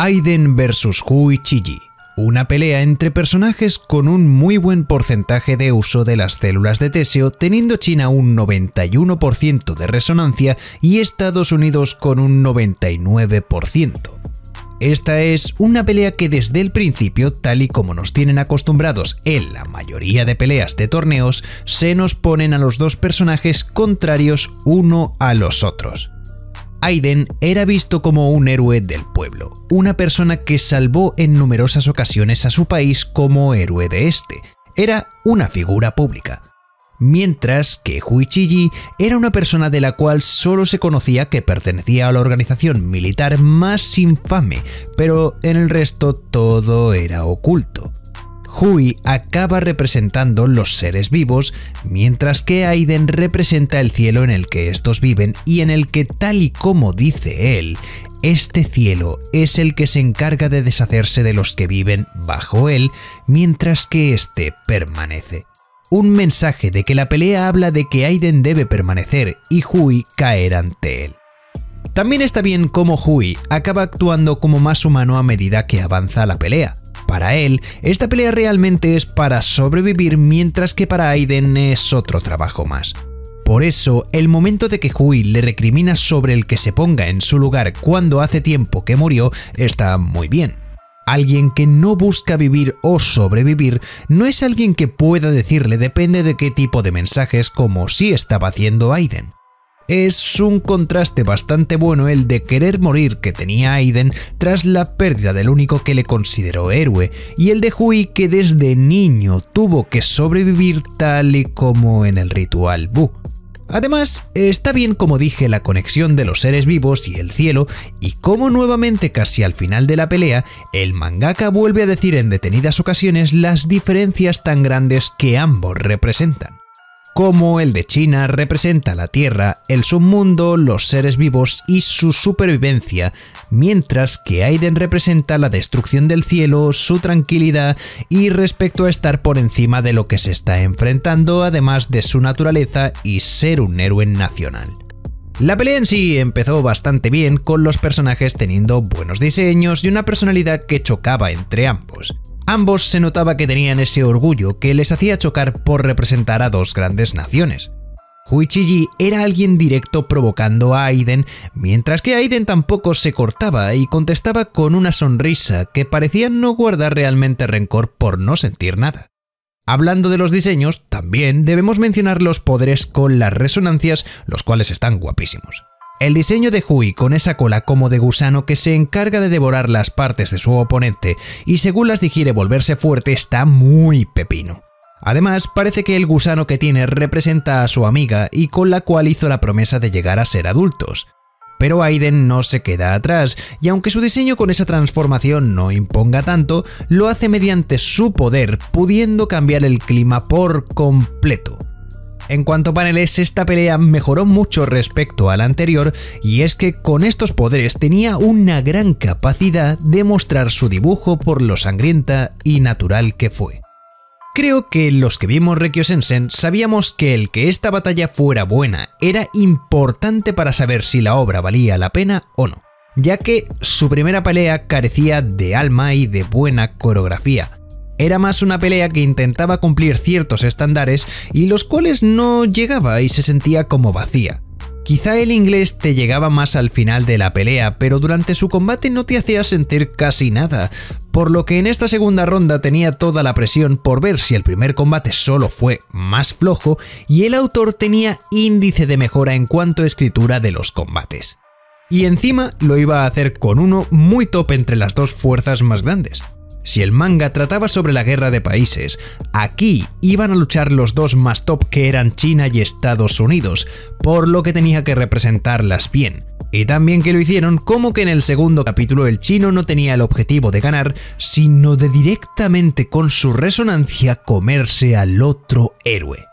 Aiden vs Hui Chi-ji, una pelea entre personajes con un muy buen porcentaje de uso de las células de Teseo, teniendo China un 91% de resonancia y Estados Unidos con un 99%. Esta es una pelea que desde el principio, tal y como nos tienen acostumbrados en la mayoría de peleas de torneos, se nos ponen a los dos personajes contrarios uno a los otros. Aiden era visto como un héroe del pueblo, una persona que salvó en numerosas ocasiones a su país como héroe de este. Era una figura pública. Mientras que Hui Chi-ji era una persona de la cual solo se conocía que pertenecía a la organización militar más infame, pero en el resto todo era oculto. Hui acaba representando los seres vivos, mientras que Aiden representa el cielo en el que estos viven y en el que, tal y como dice él, este cielo es el que se encarga de deshacerse de los que viven bajo él, mientras que este permanece. Un mensaje de que la pelea habla de que Aiden debe permanecer y Hui caer ante él. También está bien cómo Hui acaba actuando como más humano a medida que avanza la pelea. Para él, esta pelea realmente es para sobrevivir, mientras que para Aiden es otro trabajo más. Por eso, el momento de que Hui le recrimina sobre el que se ponga en su lugar cuando hace tiempo que murió está muy bien. Alguien que no busca vivir o sobrevivir no es alguien que pueda decirle depende de qué tipo de mensajes, como sí estaba haciendo Aiden. Es un contraste bastante bueno el de querer morir que tenía Aiden tras la pérdida del único que le consideró héroe, y el de Hui que desde niño tuvo que sobrevivir tal y como en el ritual Bu. Además, está bien, como dije, la conexión de los seres vivos y el cielo, y como nuevamente casi al final de la pelea, el mangaka vuelve a decir en detenidas ocasiones las diferencias tan grandes que ambos representan. Como el de China representa la Tierra, el submundo, los seres vivos y su supervivencia, mientras que Aiden representa la destrucción del cielo, su tranquilidad y respecto a estar por encima de lo que se está enfrentando, además de su naturaleza y ser un héroe nacional. La pelea en sí empezó bastante bien, con los personajes teniendo buenos diseños y una personalidad que chocaba entre ambos. Ambos se notaba que tenían ese orgullo que les hacía chocar por representar a dos grandes naciones. Hui Chi-ji era alguien directo provocando a Aiden, mientras que Aiden tampoco se cortaba y contestaba con una sonrisa que parecía no guardar realmente rencor por no sentir nada. Hablando de los diseños, también debemos mencionar los poderes con las resonancias, los cuales están guapísimos. El diseño de Hui con esa cola como de gusano que se encarga de devorar las partes de su oponente y según las digiere volverse fuerte está muy pepino. Además, parece que el gusano que tiene representa a su amiga y con la cual hizo la promesa de llegar a ser adultos. Pero Aiden no se queda atrás, y aunque su diseño con esa transformación no imponga tanto, lo hace mediante su poder, pudiendo cambiar el clima por completo. En cuanto a paneles, esta pelea mejoró mucho respecto a la anterior, y es que con estos poderes tenía una gran capacidad de mostrar su dibujo por lo sangrienta y natural que fue. Creo que los que vimos Reikyo Sensen sabíamos que el que esta batalla fuera buena era importante para saber si la obra valía la pena o no, ya que su primera pelea carecía de alma y de buena coreografía. Era más una pelea que intentaba cumplir ciertos estándares y los cuales no llegaba y se sentía como vacía. Quizá el inglés te llegaba más al final de la pelea, pero durante su combate no te hacía sentir casi nada, por lo que en esta segunda ronda tenía toda la presión por ver si el primer combate solo fue más flojo y el autor tenía índice de mejora en cuanto a escritura de los combates. Y encima lo iba a hacer con uno muy top entre las dos fuerzas más grandes. Si el manga trataba sobre la guerra de países, aquí iban a luchar los dos más top que eran China y Estados Unidos, por lo que tenía que representarlas bien. Y también que lo hicieron como que en el segundo capítulo el chino no tenía el objetivo de ganar, sino de directamente con su resonancia comerse al otro héroe.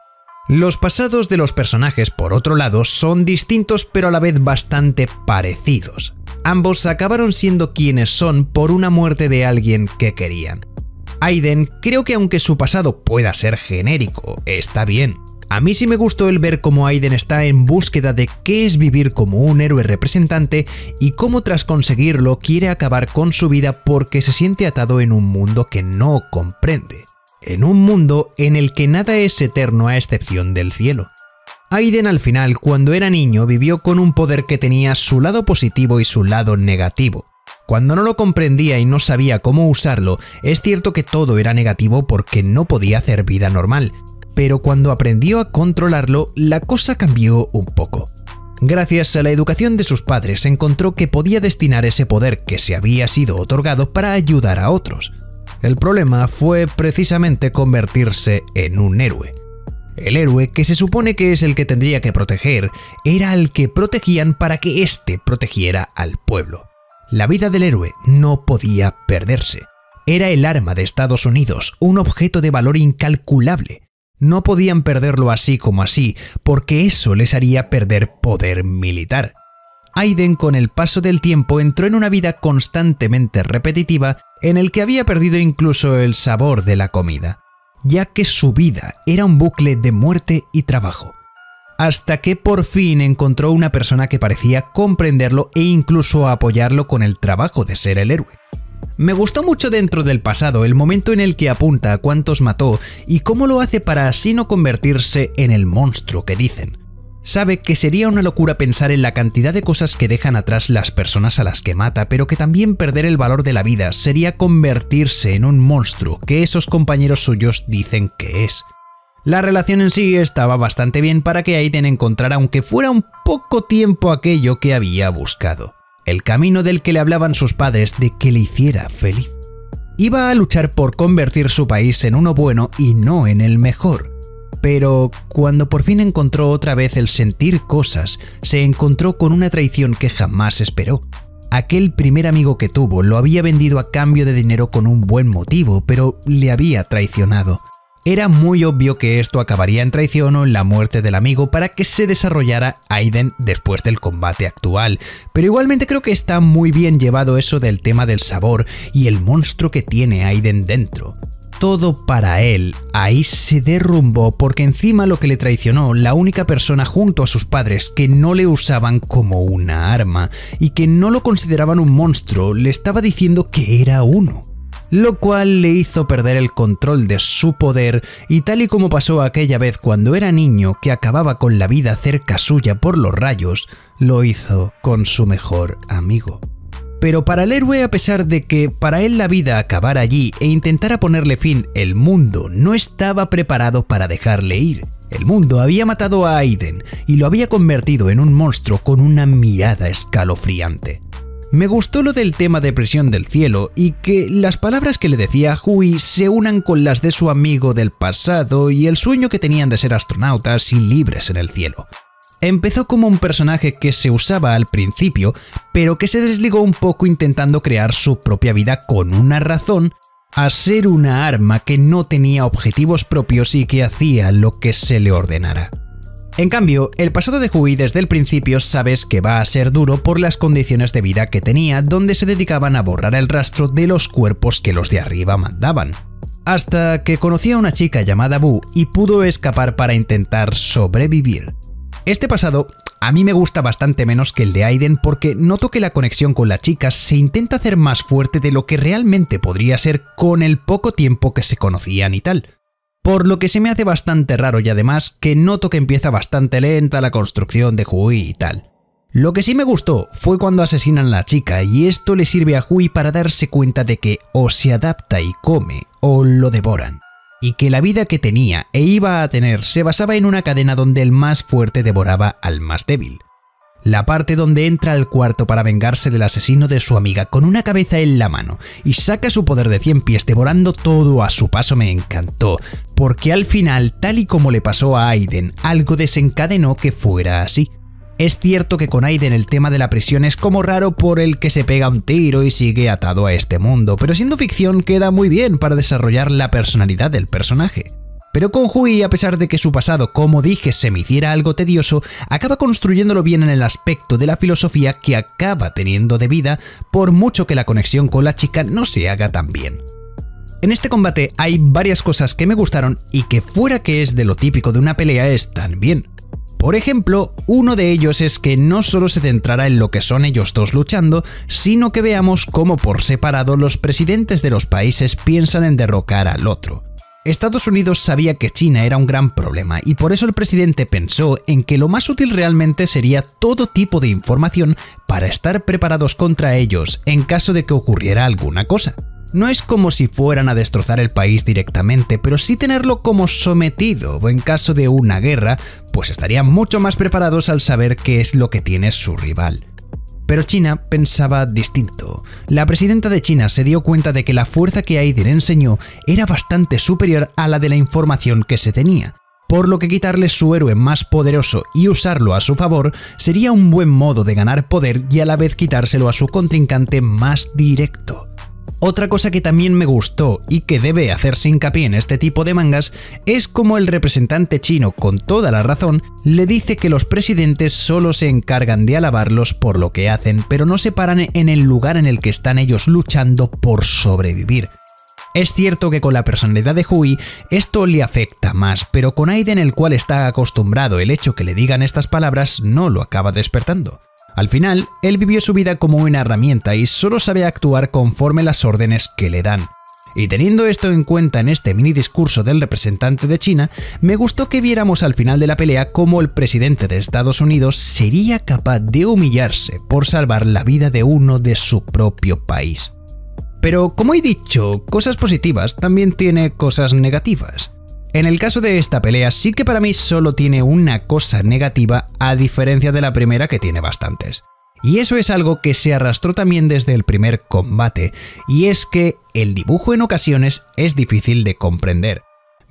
Los pasados de los personajes, por otro lado, son distintos pero a la vez bastante parecidos. Ambos acabaron siendo quienes son por una muerte de alguien que querían. Aiden, creo que aunque su pasado pueda ser genérico, está bien. A mí sí me gustó el ver cómo Aiden está en búsqueda de qué es vivir como un héroe representante y cómo tras conseguirlo quiere acabar con su vida porque se siente atado en un mundo que no comprende. En un mundo en el que nada es eterno a excepción del cielo. Aiden al final, cuando era niño, vivió con un poder que tenía su lado positivo y su lado negativo. Cuando no lo comprendía y no sabía cómo usarlo, es cierto que todo era negativo porque no podía hacer vida normal. Pero cuando aprendió a controlarlo, la cosa cambió un poco. Gracias a la educación de sus padres, encontró que podía destinar ese poder que se había sido otorgado para ayudar a otros. El problema fue precisamente convertirse en un héroe. El héroe, que se supone que es el que tendría que proteger, era al que protegían para que éste protegiera al pueblo. La vida del héroe no podía perderse. Era el arma de Estados Unidos, un objeto de valor incalculable. No podían perderlo así como así, porque eso les haría perder poder militar. Aiden, con el paso del tiempo, entró en una vida constantemente repetitiva en el que había perdido incluso el sabor de la comida, ya que su vida era un bucle de muerte y trabajo. Hasta que por fin encontró una persona que parecía comprenderlo e incluso apoyarlo con el trabajo de ser el héroe. Me gustó mucho dentro del pasado el momento en el que apunta a cuántos mató y cómo lo hace para así no convertirse en el monstruo que dicen. Sabe que sería una locura pensar en la cantidad de cosas que dejan atrás las personas a las que mata, pero que también perder el valor de la vida sería convertirse en un monstruo que esos compañeros suyos dicen que es. La relación en sí estaba bastante bien para que Aiden encontrara, aunque fuera un poco tiempo, aquello que había buscado. El camino del que le hablaban sus padres de que le hiciera feliz. Iba a luchar por convertir su país en uno bueno y no en el mejor. Pero cuando por fin encontró otra vez el sentir cosas, se encontró con una traición que jamás esperó. Aquel primer amigo que tuvo lo había vendido a cambio de dinero con un buen motivo, pero le había traicionado. Era muy obvio que esto acabaría en traición o en la muerte del amigo para que se desarrollara Aiden después del combate actual, pero igualmente creo que está muy bien llevado eso del tema del sabor y el monstruo que tiene Aiden dentro. Todo para él ahí se derrumbó porque encima lo que le traicionó, la única persona junto a sus padres que no le usaban como una arma y que no lo consideraban un monstruo, le estaba diciendo que era uno. Lo cual le hizo perder el control de su poder y tal y como pasó aquella vez cuando era niño que acababa con la vida cerca suya por los rayos, lo hizo con su mejor amigo. Pero para el héroe, a pesar de que para él la vida acabara allí e intentara ponerle fin, el mundo no estaba preparado para dejarle ir. El mundo había matado a Aiden y lo había convertido en un monstruo con una mirada escalofriante. Me gustó lo del tema de prisión del cielo y que las palabras que le decía Hui se unan con las de su amigo del pasado y el sueño que tenían de ser astronautas y libres en el cielo. Empezó como un personaje que se usaba al principio, pero que se desligó un poco intentando crear su propia vida con una razón, a ser una arma que no tenía objetivos propios y que hacía lo que se le ordenara. En cambio, el pasado de Hui desde el principio sabes que va a ser duro por las condiciones de vida que tenía, donde se dedicaban a borrar el rastro de los cuerpos que los de arriba mandaban. Hasta que conoció a una chica llamada Bu y pudo escapar para intentar sobrevivir. Este pasado a mí me gusta bastante menos que el de Aiden porque noto que la conexión con la chica se intenta hacer más fuerte de lo que realmente podría ser con el poco tiempo que se conocían y tal. Por lo que se me hace bastante raro y además que noto que empieza bastante lenta la construcción de Hui y tal. Lo que sí me gustó fue cuando asesinan a la chica y esto le sirve a Hui para darse cuenta de que o se adapta y come o lo devoran. Y que la vida que tenía e iba a tener se basaba en una cadena donde el más fuerte devoraba al más débil. La parte donde entra al cuarto para vengarse del asesino de su amiga con una cabeza en la mano y saca su poder de 100 pies devorando todo a su paso me encantó, porque al final, tal y como le pasó a Aiden, algo desencadenó que fuera así. Es cierto que con Aiden el tema de la prisión es como raro por el que se pega un tiro y sigue atado a este mundo, pero siendo ficción queda muy bien para desarrollar la personalidad del personaje. Pero con Hui, a pesar de que su pasado, como dije, se me hiciera algo tedioso, acaba construyéndolo bien en el aspecto de la filosofía que acaba teniendo de vida, por mucho que la conexión con la chica no se haga tan bien. En este combate hay varias cosas que me gustaron y que fuera que es de lo típico de una pelea están bien. Por ejemplo, uno de ellos es que no solo se centrará en lo que son ellos dos luchando, sino que veamos cómo por separado los presidentes de los países piensan en derrocar al otro. Estados Unidos sabía que China era un gran problema y por eso el presidente pensó en que lo más útil realmente sería todo tipo de información para estar preparados contra ellos en caso de que ocurriera alguna cosa. No es como si fueran a destrozar el país directamente, pero sí tenerlo como sometido o en caso de una guerra, pues estarían mucho más preparados al saber qué es lo que tiene su rival. Pero China pensaba distinto. La presidenta de China se dio cuenta de que la fuerza que Aiden enseñó era bastante superior a la de la información que se tenía, por lo que quitarle su héroe más poderoso y usarlo a su favor sería un buen modo de ganar poder y a la vez quitárselo a su contrincante más directo. Otra cosa que también me gustó y que debe hacerse hincapié en este tipo de mangas es como el representante chino, con toda la razón, le dice que los presidentes solo se encargan de alabarlos por lo que hacen, pero no se paran en el lugar en el que están ellos luchando por sobrevivir. Es cierto que con la personalidad de Hui esto le afecta más, pero con Aiden, el cual está acostumbrado, el hecho que le digan estas palabras no lo acaba despertando. Al final, él vivió su vida como una herramienta y solo sabe actuar conforme las órdenes que le dan. Y teniendo esto en cuenta en este mini discurso del representante de China, me gustó que viéramos al final de la pelea cómo el presidente de Estados Unidos sería capaz de humillarse por salvar la vida de uno de su propio país. Pero como he dicho, cosas positivas también tiene cosas negativas. En el caso de esta pelea sí que para mí solo tiene una cosa negativa a diferencia de la primera que tiene bastantes. Y eso es algo que se arrastró también desde el primer combate, y es que el dibujo en ocasiones es difícil de comprender.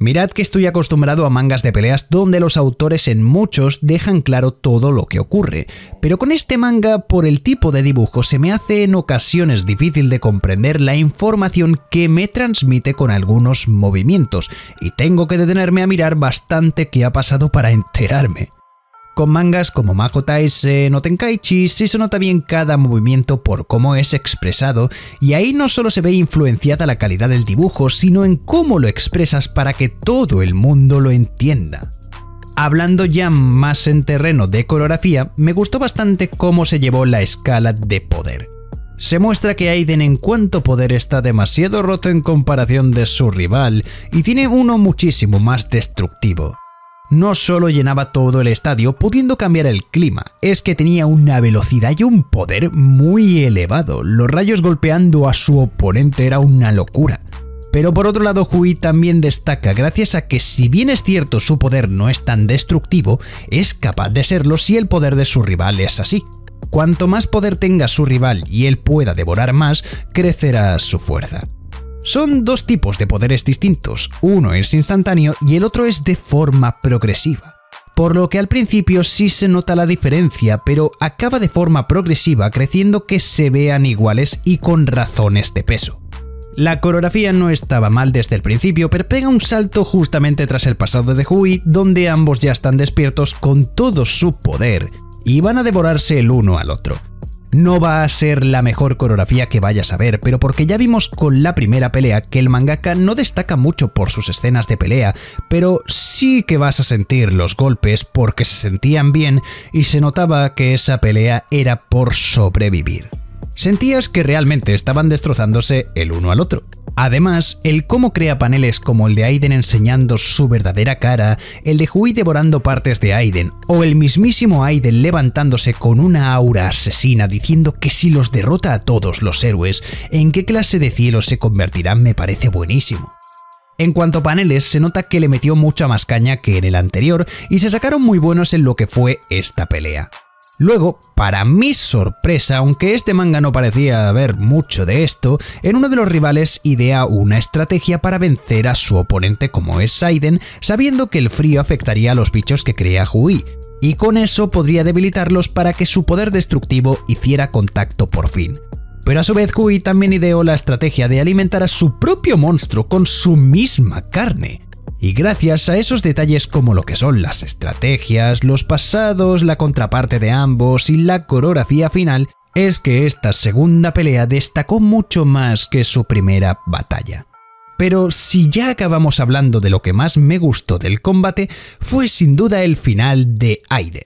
Mirad que estoy acostumbrado a mangas de peleas donde los autores en muchos dejan claro todo lo que ocurre, pero con este manga por el tipo de dibujo se me hace en ocasiones difícil de comprender la información que me transmite con algunos movimientos, y tengo que detenerme a mirar bastante qué ha pasado para enterarme. Con mangas como Mahou Taisen o Tenkaichi sí se nota bien cada movimiento por cómo es expresado, y ahí no solo se ve influenciada la calidad del dibujo, sino en cómo lo expresas para que todo el mundo lo entienda. Hablando ya más en terreno de coreografía, me gustó bastante cómo se llevó la escala de poder. Se muestra que Aiden en cuanto poder está demasiado roto en comparación de su rival, y tiene uno muchísimo más destructivo. No solo llenaba todo el estadio pudiendo cambiar el clima, es que tenía una velocidad y un poder muy elevado. Los rayos golpeando a su oponente era una locura. Pero por otro lado, Hui también destaca gracias a que, si bien es cierto su poder no es tan destructivo, es capaz de serlo si el poder de su rival es así. Cuanto más poder tenga su rival y él pueda devorar más, crecerá su fuerza. Son dos tipos de poderes distintos, uno es instantáneo y el otro es de forma progresiva. Por lo que al principio sí se nota la diferencia, pero acaba de forma progresiva creciendo que se vean iguales y con razones de peso. La coreografía no estaba mal desde el principio, pero pega un salto justamente tras el pasado de Hui, donde ambos ya están despiertos con todo su poder y van a devorarse el uno al otro. No va a ser la mejor coreografía que vayas a ver, pero porque ya vimos con la primera pelea que el mangaka no destaca mucho por sus escenas de pelea, pero sí que vas a sentir los golpes porque se sentían bien y se notaba que esa pelea era por sobrevivir. Sentías que realmente estaban destrozándose el uno al otro. Además, el cómo crea paneles como el de Aiden enseñando su verdadera cara, el de Hui devorando partes de Aiden, o el mismísimo Aiden levantándose con una aura asesina diciendo que si los derrota a todos los héroes, ¿en qué clase de cielo se convertirán? Me parece buenísimo. En cuanto a paneles, se nota que le metió mucha más caña que en el anterior y se sacaron muy buenos en lo que fue esta pelea. Luego, para mi sorpresa, aunque este manga no parecía haber mucho de esto, en uno de los rivales idea una estrategia para vencer a su oponente como es Aiden, sabiendo que el frío afectaría a los bichos que crea Hui, y con eso podría debilitarlos para que su poder destructivo hiciera contacto por fin. Pero a su vez Hui también ideó la estrategia de alimentar a su propio monstruo con su misma carne. Y gracias a esos detalles como lo que son las estrategias, los pasados, la contraparte de ambos y la coreografía final, es que esta segunda pelea destacó mucho más que su primera batalla. Pero si ya acabamos hablando de lo que más me gustó del combate, fue sin duda el final de Aiden.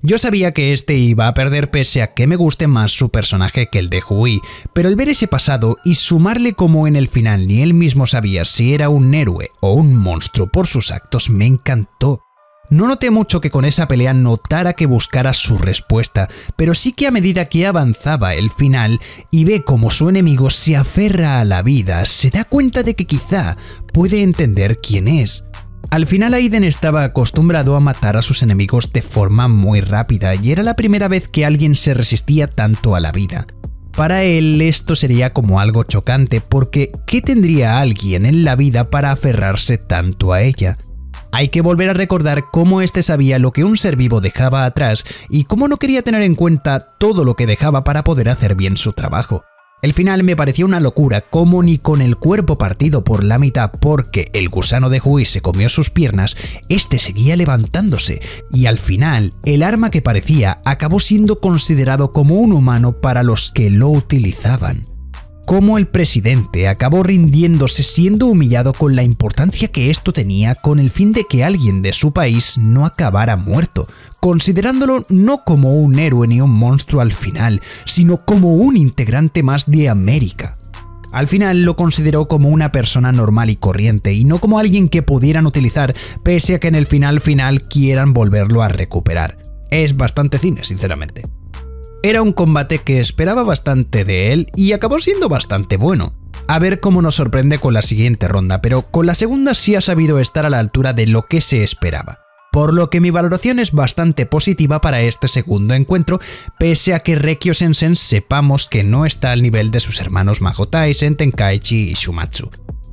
Yo sabía que este iba a perder pese a que me guste más su personaje que el de Hui, pero el ver ese pasado y sumarle como en el final ni él mismo sabía si era un héroe o un monstruo por sus actos me encantó. No noté mucho que con esa pelea notara que buscara su respuesta, pero sí que a medida que avanzaba el final y ve cómo su enemigo se aferra a la vida, se da cuenta de que quizá puede entender quién es. Al final Aiden estaba acostumbrado a matar a sus enemigos de forma muy rápida y era la primera vez que alguien se resistía tanto a la vida. Para él esto sería como algo chocante porque ¿qué tendría alguien en la vida para aferrarse tanto a ella? Hay que volver a recordar cómo este sabía lo que un ser vivo dejaba atrás y cómo no quería tener en cuenta todo lo que dejaba para poder hacer bien su trabajo. El final me pareció una locura, como ni con el cuerpo partido por la mitad porque el gusano de Hui se comió sus piernas, este seguía levantándose y al final el arma que parecía acabó siendo considerado como un humano para los que lo utilizaban. Cómo el presidente acabó rindiéndose siendo humillado con la importancia que esto tenía con el fin de que alguien de su país no acabara muerto, considerándolo no como un héroe ni un monstruo al final, sino como un integrante más de América. Al final lo consideró como una persona normal y corriente y no como alguien que pudieran utilizar pese a que en el final quieran volverlo a recuperar. Es bastante cine, sinceramente. Era un combate que esperaba bastante de él y acabó siendo bastante bueno. A ver cómo nos sorprende con la siguiente ronda, pero con la segunda sí ha sabido estar a la altura de lo que se esperaba. Por lo que mi valoración es bastante positiva para este segundo encuentro, pese a que Reikyo Sensen sepamos que no está al nivel de sus hermanos Maho Taisen, Tenkaichi y Shumatsu.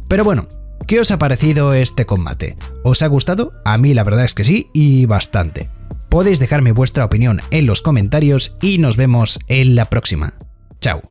Pero bueno, ¿qué os ha parecido este combate? ¿Os ha gustado? A mí la verdad es que sí, y bastante. Podéis dejarme vuestra opinión en los comentarios y nos vemos en la próxima. Chao.